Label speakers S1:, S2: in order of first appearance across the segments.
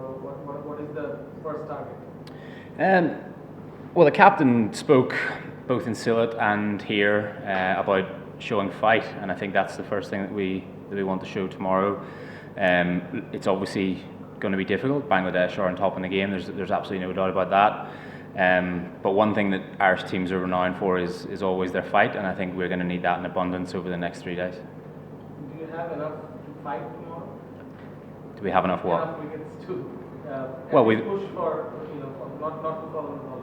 S1: what is the first target?
S2: Well, the captain spoke both in Sylhet and here about showing fight, and I think that's the first thing that we want to show tomorrow. It's obviously going to be difficult. Bangladesh are on top in the game. There's absolutely no doubt about that. But one thing that Irish teams are renowned for is always their fight, and I think we're going to need that in abundance over the next 3 days.
S1: Do you have enough to fight tomorrow?
S2: Do we have enough what?
S1: Enough wickets to push for not to follow the ball.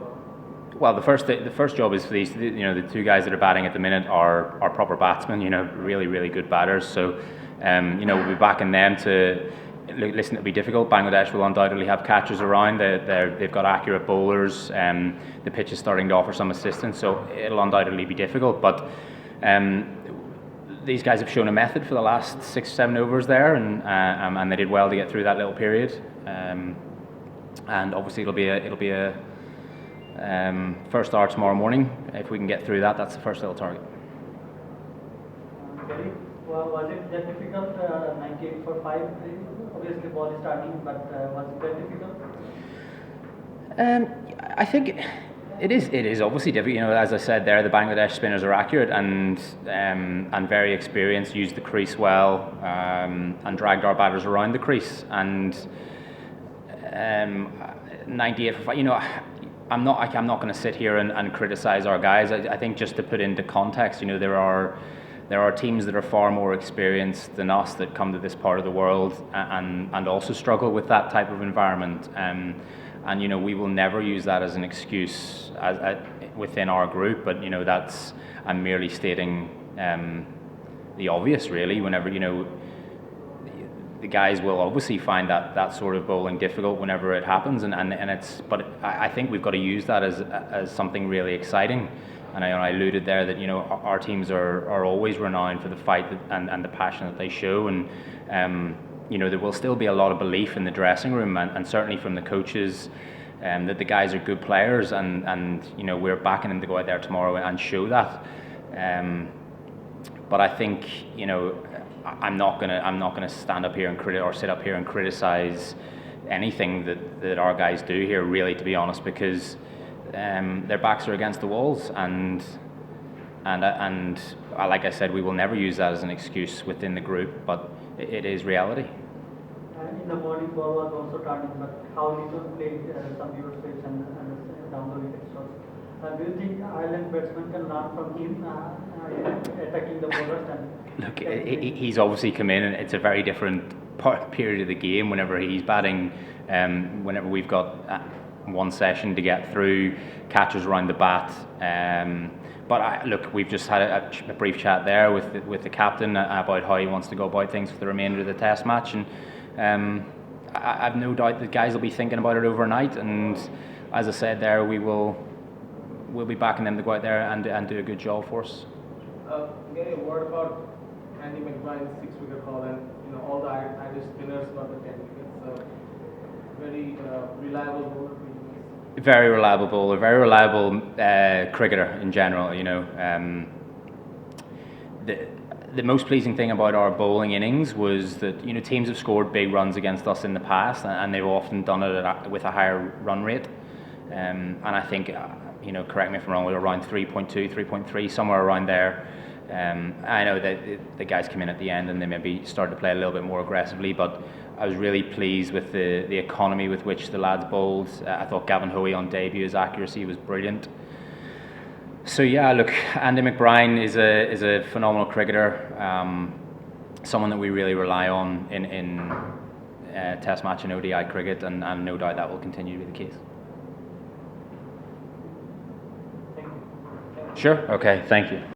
S2: Well, the first job is for these. The two guys that are batting at the minute are proper batsmen. Really, really good batters. So, we'll be backing them to. Listen, it'll be difficult. Bangladesh will undoubtedly have catchers around. They've got accurate bowlers. The pitch is starting to offer some assistance, so it'll undoubtedly be difficult. But these guys have shown a method for the last 6-7 overs there, and they did well to get through that little period. And obviously it'll be a first hour tomorrow morning. If we can get through that, that's the first little target.
S3: Well, was it that difficult? 98 for 5. Obviously, ball is starting, but was it that difficult?
S2: I think it is obviously difficult. As I said there, the Bangladesh spinners are accurate and very experienced. Used the crease well and dragged our batters around the crease. And 98 for 5. I'm not going to sit here and criticise our guys. I think just to put into context, there are teams that are far more experienced than us that come to this part of the world and also struggle with that type of environment. And we will never use that as an excuse within our group. But I'm merely stating the obvious, really. Whenever the guys will obviously find that sort of bowling difficult whenever it happens, and it's. But I think we've got to use that as something really exciting. And I alluded there that our teams are always renowned for the fight and the passion that they show, and there will still be a lot of belief in the dressing room and certainly from the coaches that the guys are good players, and we're backing them to go out there tomorrow and show that. But I think I'm not gonna stand up here and sit up here and criticize anything that our guys do here, really, to be honest, because their backs are against the walls, and like I said, we will never use that as an excuse within the group, but it is reality.
S3: In the morning, ball was also turning, but how little played some viewer slips and down the wicket shots. Do you think Ireland batsmen can learn from him attacking the bowlers?
S2: Look, he's obviously come in, and it's a very different period of the game whenever he's batting. Whenever we've got one session to get through, catchers around the bat. But look, we've just had a brief chat there with the captain about how he wants to go about things for the remainder of the Test match, and I've no doubt that guys will be thinking about it overnight. And as I said there, we'll be backing them to go out there and do a good job for us.
S1: Getting a word about Andy McBride's 6-wicket haul, and all the Irish spinners got the 10 wickets. Very reliable bowler.
S2: Very reliable bowler, very reliable cricketer in general. The most pleasing thing about our bowling innings was that teams have scored big runs against us in the past, and they've often done it with a higher run rate. And I think correct me if I'm wrong, we're around 3.2, 3.3, somewhere around there. I know that the guys came in at the end and they maybe started to play a little bit more aggressively, but I was really pleased with the economy with which the lads bowled. I thought Gavin Hoey on debut, his accuracy was brilliant. So yeah, look, Andy McBride is a phenomenal cricketer, someone that we really rely on in Test match and ODI cricket, and no doubt that will continue to be the case. Sure. Okay. Thank you.